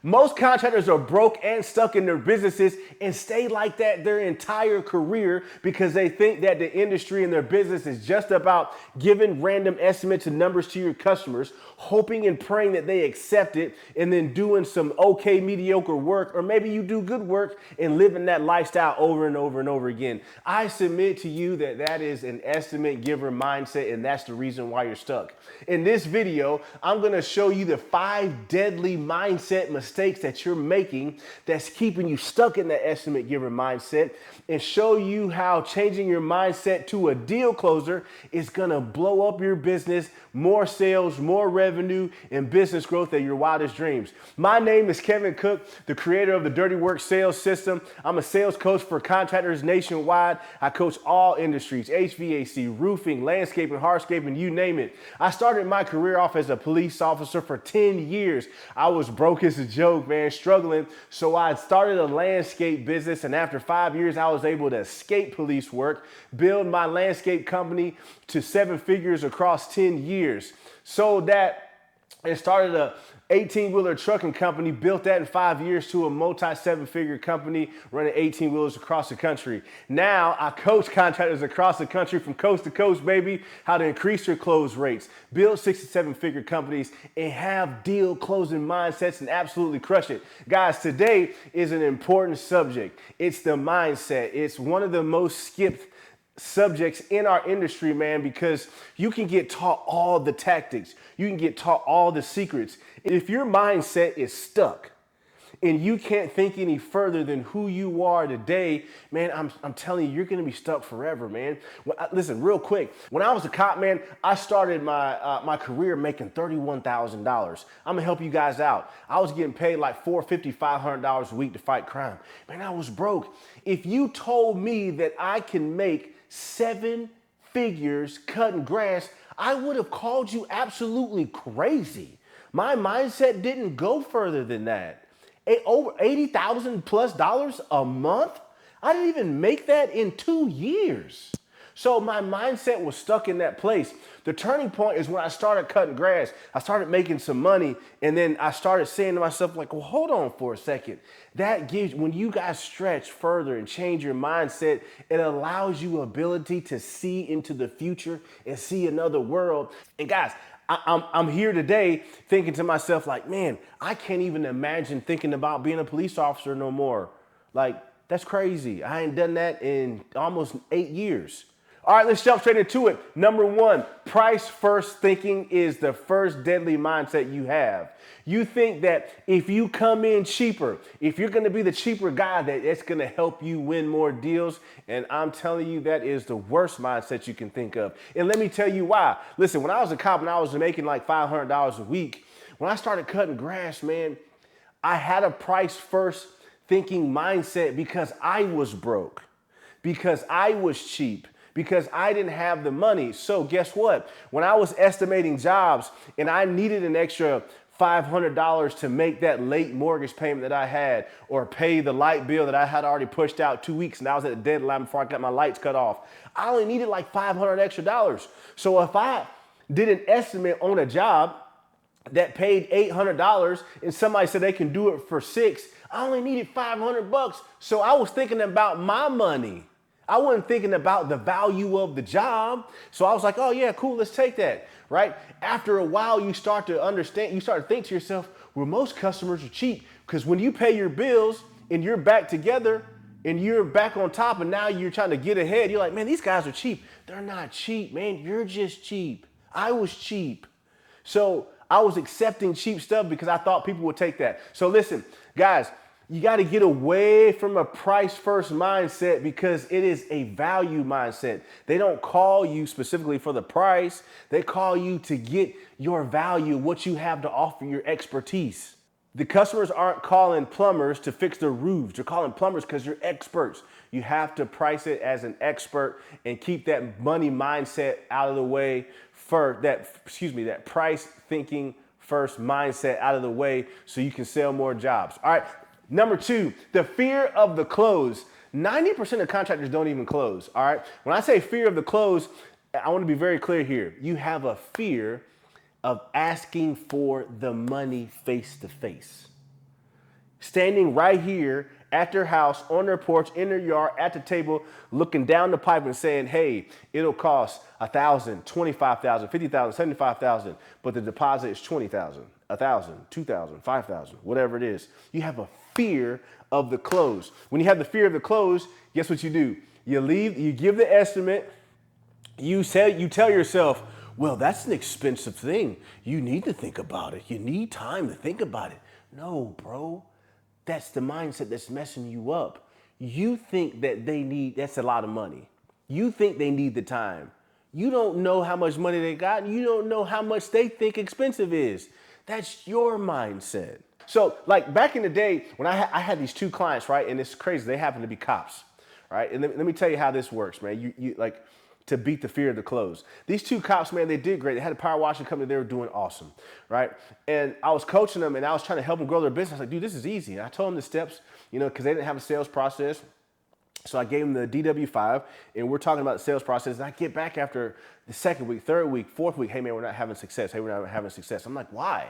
Most contractors are broke and stuck in their businesses and stay like that their entire career because they think that the industry and their business is just about giving random estimates and numbers to your customers, hoping and praying that they accept it, and then doing some okay, mediocre work, or maybe you do good work and living that lifestyle over and over and over again. I submit to you that that is an estimate giver mindset, and that's the reason why you're stuck. In this video, I'm gonna show you the 5 deadly mindset mistakes that you're making that's keeping you stuck in that estimate giver mindset, and show you how changing your mindset to a deal closer is gonna blow up your business, more sales, more revenue, and business growth than your wildest dreams. My name is Kevin Cook, the creator of the Dirty Work Sales System. I'm a sales coach for contractors nationwide. I coach all industries, HVAC, roofing, landscaping, hardscaping, you name it. I started my career off as a police officer for 10 years. I was broke as a joke, man, struggling. So I started a landscape business, and after 5 years, I was able to escape police work, build my landscape company to 7 figures across 10 years. Sold that and started a 18-wheeler trucking company, built that in 5 years to a multi-7-figure company running 18-wheelers across the country. Now I coach contractors across the country from coast to coast, baby, how to increase their close rates, build 6 to 7-figure companies, and have deal closing mindsets and absolutely crush it. Guys, today is an important subject. It's the mindset. It's one of the most skipped subjects in our industry, man, because you can get taught all the tactics. You can get taught all the secrets. If your mindset is stuck and you can't think any further than who you are today, man, I'm telling you, you're going to be stuck forever, man. Listen, real quick. When I was a cop, man, I started my career making $31,000. I'm going to help you guys out. I was getting paid like $450, $500 a week to fight crime. Man, I was broke. If you told me that I can make 7 figures cutting grass, I would have called you absolutely crazy. My mindset didn't go further than that. Over $80,000 plus a month? I didn't even make that in 2 years. So my mindset was stuck in that place. The turning point is when I started cutting grass. I started making some money, and then I started saying to myself, like, well, hold on for a second. That gives, when you guys stretch further and change your mindset, it allows you ability to see into the future and see another world. And guys, I'm here today thinking to myself, like, man, I can't even imagine thinking about being a police officer no more. Like, that's crazy. I ain't done that in almost 8 years. All right, let's jump straight into it. Number 1, price first thinking is the first deadly mindset you have. You think that if you come in cheaper, if you're gonna be the cheaper guy, that it's gonna help you win more deals. And I'm telling you, that is the worst mindset you can think of. And let me tell you why. Listen, when I was a cop and I was making like $500 a week, when I started cutting grass, man, I had a price first thinking mindset because I was broke, because I was cheap, because I didn't have the money. So guess what? When I was estimating jobs and I needed an extra $500 to make that late mortgage payment that I had, or pay the light bill that I had already pushed out 2 weeks and I was at the deadline before I got my lights cut off, I only needed like $500 extra dollars. So if I did an estimate on a job that paid $800 and somebody said they can do it for $6, I only needed $500. So I was thinking about my money. I wasn't thinking about the value of the job. So I was like, oh yeah, cool, let's take that, right? After a while, you start to understand, you start to think to yourself, well, most customers are cheap, because when you pay your bills and you're back together and you're back on top and now you're trying to get ahead, you're like, man, these guys are cheap. They're not cheap, man. You're just cheap. I was cheap. So I was accepting cheap stuff because I thought people would take that. So listen, guys, you got to get away from a price first mindset because it is a value mindset. They don't call you specifically for the price. They call you to get your value, what you have to offer, your expertise. The customers aren't calling plumbers to fix their roofs. They're calling plumbers because you're experts. You have to price it as an expert and keep that money mindset out of the way for that price thinking first mindset out of the way so you can sell more jobs. All right. Number 2, the fear of the close. 90% of contractors don't even close, all right? When I say fear of the close, I want to be very clear here. You have a fear of asking for the money face to face. standing right here at their house, on their porch, in their yard, at the table, looking down the pipe and saying, hey, it'll cost 1,000, 25,000, 50,000, 75,000, but the deposit is 20,000, 1,000, 2,000, 5,000, whatever it is. You have a fear of the close. When you have the fear of the close, guess what you do? You leave, you give the estimate, you tell yourself, well, that's an expensive thing. You need to think about it. You need time to think about it. No, bro. That's the mindset that's messing you up. You think that that's a lot of money. You think they need the time. You don't know how much money they got, and you don't know how much they think expensive is. That's your mindset. So like back in the day when I had these two clients, right? And it's crazy, they happen to be cops, right? And let me tell you how this works, man. You like, to beat the fear of the close. These two cops, man, they did great. They had a power washing company. They were doing awesome, right? And I was coaching them and I was trying to help them grow their business. I was like, dude, this is easy. And I told them the steps, because they didn't have a sales process. So I gave them the DW5 and we're talking about the sales process. And I get back after the second week, third week, fourth week. Hey man, we're not having success. Hey, we're not having success. I'm like, why?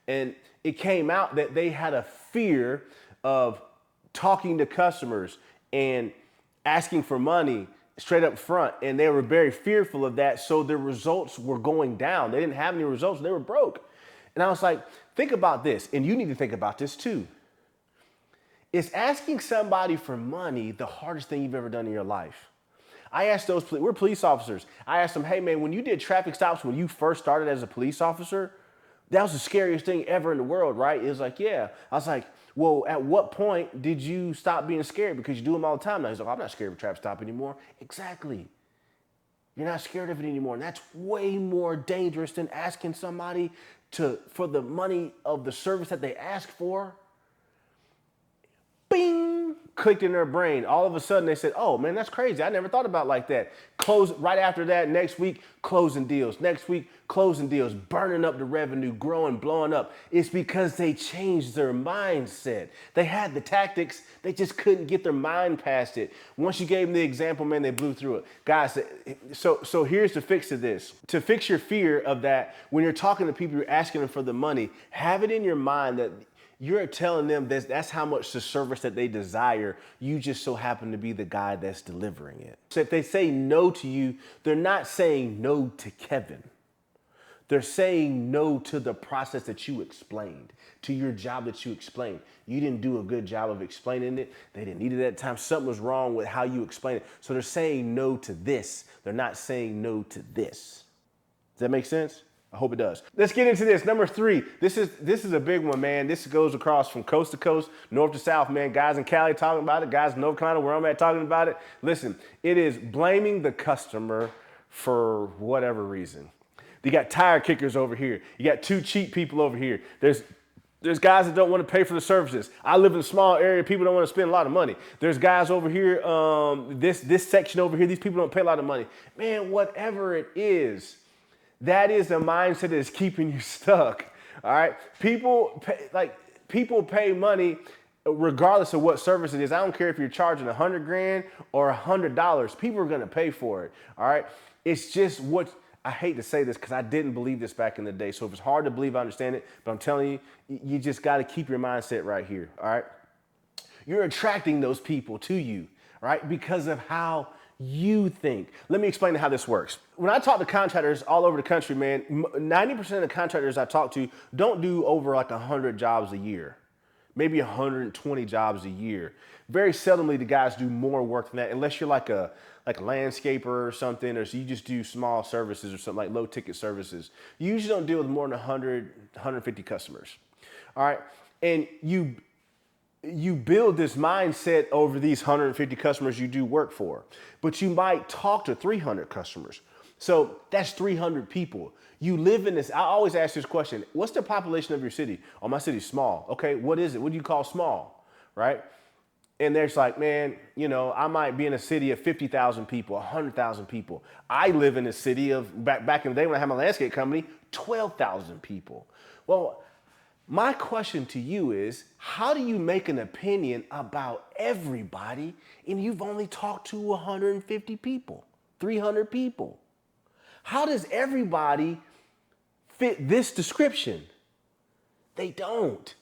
And it came out that they had a fear of talking to customers and asking for money straight up front, and they were very fearful of that, so their results were going down. They didn't have any results, they were broke. And I was like, think about this, and you need to think about this too. Is asking somebody for money the hardest thing you've ever done in your life? I asked we're police officers. I asked them, hey man, when you did traffic stops when you first started as a police officer, that was the scariest thing ever in the world, right? It was like, yeah. I was like, well, at what point did you stop being scared? Because you do them all the time now. He's like, I'm not scared of a traffic stop anymore. Exactly. You're not scared of it anymore. And that's way more dangerous than asking somebody for the money of the service that they ask for. Bing! Clicked in their brain. All of a sudden they said, oh man, that's crazy. I never thought about it like that. Close right after that, next week, closing deals. Next week, closing deals, burning up the revenue, growing, blowing up. It's because they changed their mindset. They had the tactics, they just couldn't get their mind past it. Once you gave them the example, man, they blew through it. Guys, so here's the fix to this. To fix your fear of that, when you're talking to people, you're asking them for the money, have it in your mind that you're telling them that's how much the service that they desire. You just so happen to be the guy that's delivering it. So if they say no to you, they're not saying no to Kevin. They're saying no to the process that you explained, to your job that you explained. You didn't do a good job of explaining it. They didn't need it at that time. Something was wrong with how you explain it. So they're saying no to this. They're not saying no to this. Does that make sense? I hope it does. Let's get into this. Number 3. This is a big one, man. This goes across from coast to coast, north to south, man. Guys in Cali talking about it. Guys in North Carolina, where I'm at, talking about it. Listen, it is blaming the customer for whatever reason. You got tire kickers over here. You got 2 cheap people over here. There's guys that don't want to pay for the services. I live in a small area. People don't want to spend a lot of money. There's guys over here, this section over here. These people don't pay a lot of money. Man, whatever it is, that is a mindset that is keeping you stuck. All right. People pay money regardless of what service it is. I don't care if you're charging $100,000 or $100. People are going to pay for it. All right. It's just I hate to say this because I didn't believe this back in the day. So if it's hard to believe, I understand it. But I'm telling you, you just got to keep your mindset right here. All right. You're attracting those people to you, right? Because of how you think. Let me explain how this works. When I talk to contractors all over the country, man, 90% of the contractors I talk to don't do over like 100 jobs a year, maybe 120 jobs a year. Very seldomly the guys do more work than that, unless you're like a landscaper or something, or so you just do small services or something like low ticket services. You usually don't deal with more than 100, 150 customers. All right. And you build this mindset over these 150 customers you do work for, but you might talk to 300 customers. So that's 300 people. You live in this. I always ask this question. What's the population of your city? Oh, my city's small. Okay. What is it? What do you call small? Right. And there's like, man, I might be in a city of 50,000 people, 100,000 people. I live in a city of back in the day when I had my landscape company, 12,000 people. Well, my question to you is, how do you make an opinion about everybody and you've only talked to 150 people, 300 people? How does everybody fit this description? They don't.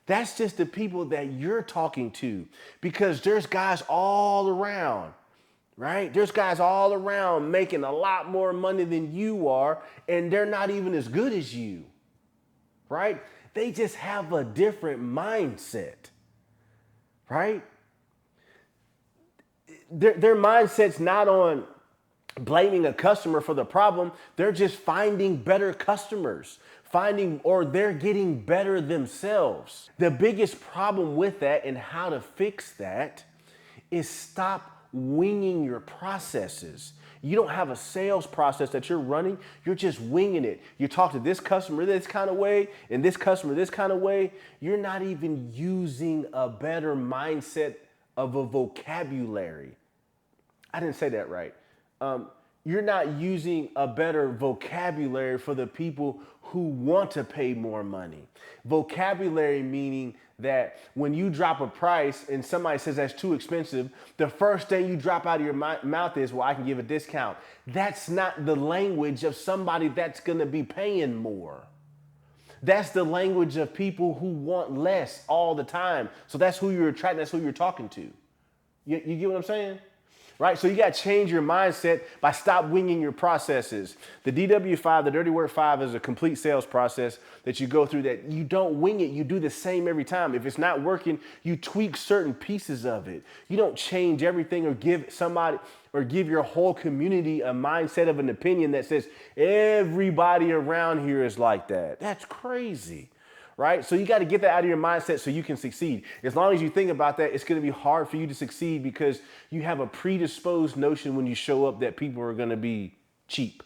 That's just the people that you're talking to, because there's guys all around, right? There's guys all around making a lot more money than you are, and they're not even as good as you, right? They just have a different mindset, right? Their mindset's not on blaming a customer for the problem. They're just finding better customers, or they're getting better themselves. The biggest problem with that and how to fix that is stop winging your processes. You don't have a sales process that you're running. You're just winging it. You talk to this customer this kind of way and this customer this kind of way. You're not even using a better mindset of a vocabulary. I didn't say that right. You're not using a better vocabulary for the people who want to pay more money. Vocabulary meaning that when you drop a price and somebody says that's too expensive, the first thing you drop out of your mouth is, well, I can give a discount. That's not the language of somebody that's going to be paying more. That's the language of people who want less all the time. So that's who you're attracting. That's who you're talking to. You get what I'm saying? Right? So you got to change your mindset by stop winging your processes. The DW5, the Dirty Work 5, is a complete sales process that you go through that you don't wing it. You do the same every time. If it's not working, you tweak certain pieces of it. You don't change everything or give somebody or give your whole community a mindset of an opinion that says everybody around here is like that. That's crazy. Right? So you got to get that out of your mindset so you can succeed. As long as you think about that, it's going to be hard for you to succeed because you have a predisposed notion when you show up that people are going to be cheap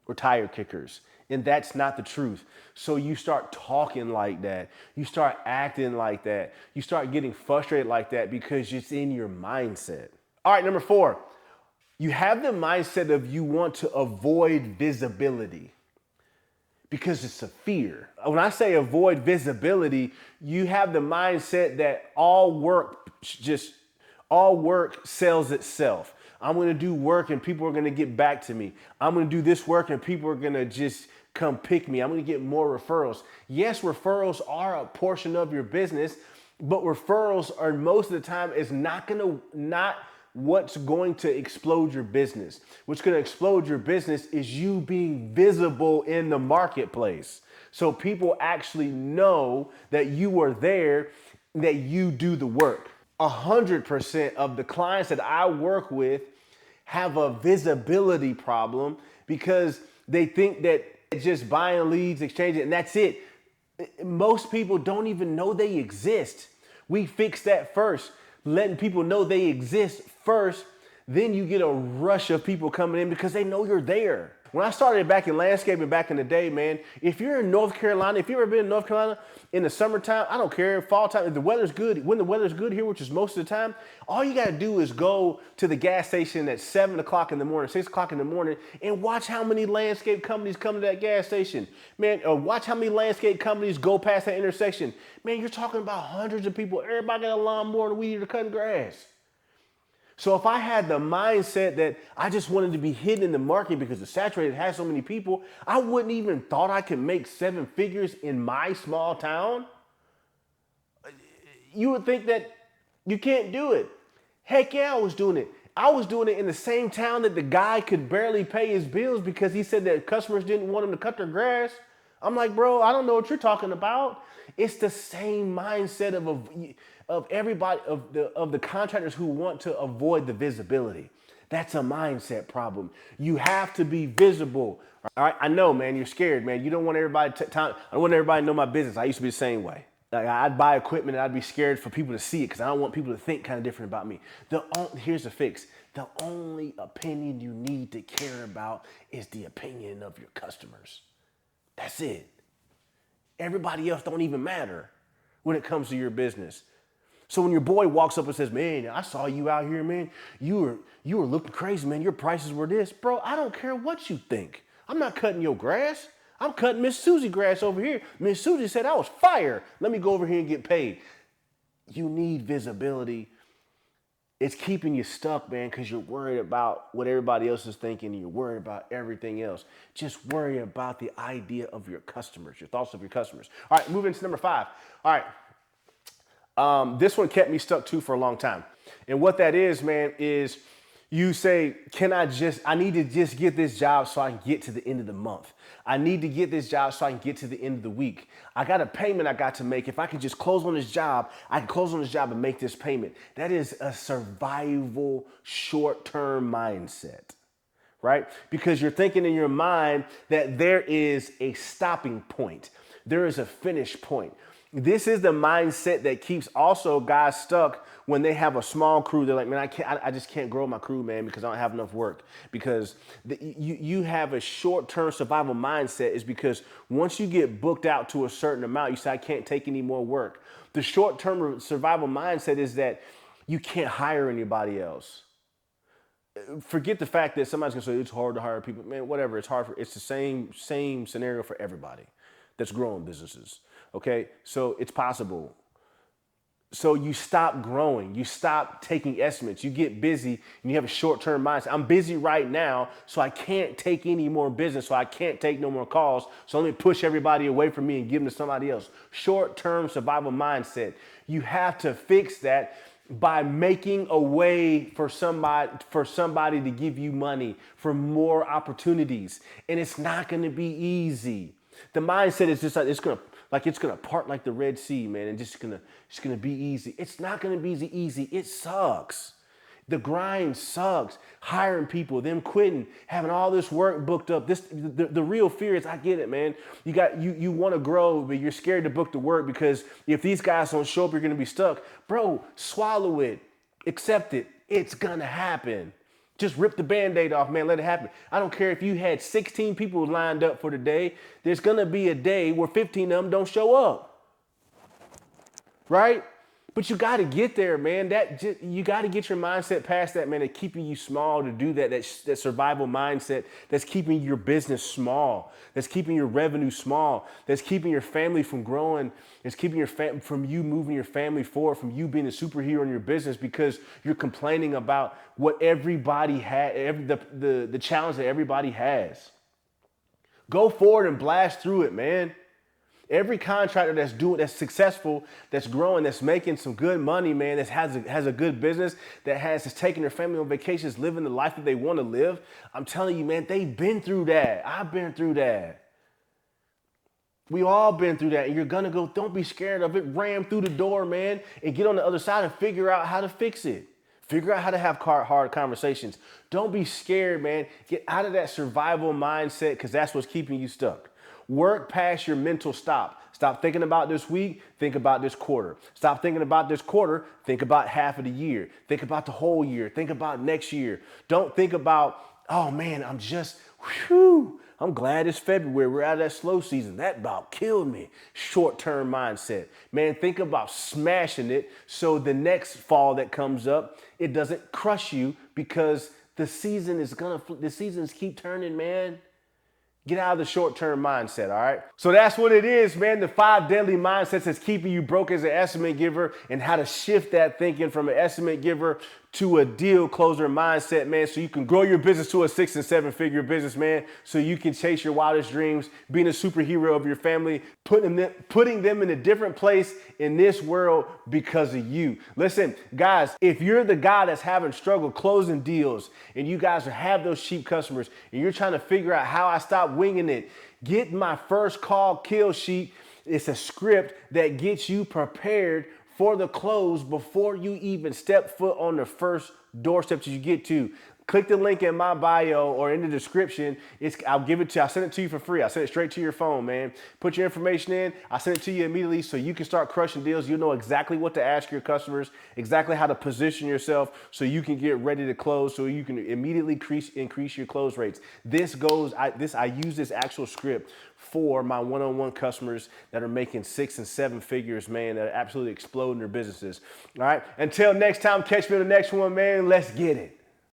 or tire kickers. And that's not the truth. So you start talking like that. You start acting like that. You start getting frustrated like that because it's in your mindset. All right, number 4, you have the mindset of you want to avoid visibility. Because it's a fear. When I say avoid visibility, you have the mindset that all work sells itself. I'm gonna do work and people are gonna get back to me. I'm gonna do this work and people are gonna just come pick me. I'm gonna get more referrals. Yes, referrals are a portion of your business, but referrals are most of the time is not what's going to explode your business. What's going to explode your business is you being visible in the marketplace. So people actually know that you are there, that you do the work. 100% of the clients that I work with have a visibility problem because they think that just buying leads, exchanging, and that's it. Most people don't even know they exist. We fix that first. Letting people know they exist first, then you get a rush of people coming in because they know you're there. When I started back in landscaping back in the day, man, if you're in North Carolina, if you've ever been in North Carolina in the summertime, I don't care, fall time, if the weather's good, when the weather's good here, which is most of the time, all you gotta do is go to the gas station at 7 o'clock in the morning, 6 o'clock in the morning, and watch how many landscape companies come to that gas station. Man, watch how many landscape companies go past that intersection. Man, you're talking about hundreds of people. Everybody got a lawnmower and a weed eater cutting grass. So if I had the mindset that I just wanted to be hidden in the market because it's saturated, it has so many people, I wouldn't even thought I could make 7 figures in my small town. You would think that you can't do it. Heck yeah, I was doing it. I was doing it in the same town that the guy could barely pay his bills because he said that customers didn't want him to cut their grass. I'm like, bro, I don't know what you're talking about. It's the same mindset of everybody, of the contractors who want to avoid the visibility. That's a mindset problem. You have to be visible. All right, I know, man, you're scared, man. You don't want everybody I don't want everybody to know my business. I used to be the same way. Like I'd buy equipment and I'd be scared for people to see it because I don't want people to think kind of different about me. Here's the fix. The only opinion you need to care about is the opinion of your customers. That's it. Everybody else don't even matter when it comes to your business. So when your boy walks up and says, man, I saw you out here, man. You were looking crazy, man. Your prices were this. Bro, I don't care what you think. I'm not cutting your grass. I'm cutting Miss Susie grass over here. Miss Susie said I was fire. Let me go over here and get paid. You need visibility. It's keeping you stuck, man, because you're worried about what everybody else is thinking and you're worried about everything else. Just worry about the idea of your customers, your thoughts of your customers. All right, moving to number 5. All right, This one kept me stuck too for a long time. And what that is, man, is you say, I need to just get this job so I can get to the end of the month. I need to get this job so I can get to the end of the week. I got a payment I got to make. If I can just close on this job, I can close on this job and make this payment. That is a survival short-term mindset, right? Because you're thinking in your mind that there is a stopping point. There is a finish point. This is the mindset that keeps also guys stuck when they have a small crew. They're like, man, I just can't grow my crew, man, because I don't have enough work. Because you have a short-term survival mindset is because once you get booked out to a certain amount, you say, I can't take any more work. The short-term survival mindset is that you can't hire anybody else. Forget the fact that somebody's gonna say it's hard to hire people. Man, whatever, it's the same scenario for everybody that's growing businesses. Okay, so it's possible. So you stop growing, you stop taking estimates, you get busy and you have a short-term mindset. I'm busy right now, so I can't take any more business, so I can't take no more calls, so let me push everybody away from me and give them to somebody else. Short-term survival mindset. You have to fix that by making a way for somebody to give you money, for more opportunities. And it's not gonna be easy. The mindset is just like it's gonna part like the Red Sea, man, and just gonna be easy. It's not gonna be easy. It sucks. The grind sucks. Hiring people, them quitting, having all this work booked up. The real fear is, I get it, man. You want to grow, but you're scared to book the work because if these guys don't show up, you're gonna be stuck. Bro, swallow it, accept it. It's gonna happen. Just rip the Band-Aid off, man, let it happen. I don't care if you had 16 people lined up for the day. There's gonna be a day where 15 of them don't show up, right? But you gotta get there, man. You gotta get your mindset past that, man, that's keeping you small to do that survival mindset that's keeping your business small, that's keeping your revenue small, that's keeping your family from growing, that's keeping from you moving your family forward, from you being a superhero in your business because you're complaining about what everybody had, the challenge that everybody has. Go forward and blast through it, man. Every contractor that's successful, that's growing, that's making some good money, man, that has a good business, that's taking their family on vacations, living the life that they want to live. I'm telling you, man, they've been through that. I've been through that. We all been through that. And you're gonna go, don't be scared of it. Ram through the door, man, and get on the other side and figure out how to fix it. Figure out how to have hard conversations. Don't be scared, man. Get out of that survival mindset because that's what's keeping you stuck. Work past your mental stop. Stop thinking about this week, think about this quarter. Stop thinking about this quarter, think about half of the year. Think about the whole year, think about next year. Don't think about, oh man, I'm glad it's February, we're out of that slow season. That about killed me. Short-term mindset. Man, think about smashing it so the next fall that comes up, it doesn't crush you because the seasons keep turning, man. Get out of the short-term mindset, all right? So that's what it is, man. The 5 deadly mindsets that's keeping you broke as an estimate giver and how to shift that thinking from an estimate giver to a deal closer mindset, man, so you can grow your business to a 6- and 7-figure business, man, so you can chase your wildest dreams, being a superhero of your family, putting them in a different place in this world because of you. Listen, guys, if you're the guy that's having struggle closing deals and you guys have those cheap customers and you're trying to figure out how I stop winging it, get my first call kill sheet. It's a script that gets you prepared for the close before you even step foot on the first doorstep that you get to. Click the link in my bio or in the description. I'll send it to you for free. I'll send it straight to your phone, man. Put your information in. I'll send it to you immediately so you can start crushing deals. You'll know exactly what to ask your customers, exactly how to position yourself so you can get ready to close, so you can immediately increase your close rates. I use this actual script for my one-on-one customers that are making 6 and 7 figures, man, that are absolutely exploding their businesses. All right. Until next time, catch me on the next one, man. Let's get it.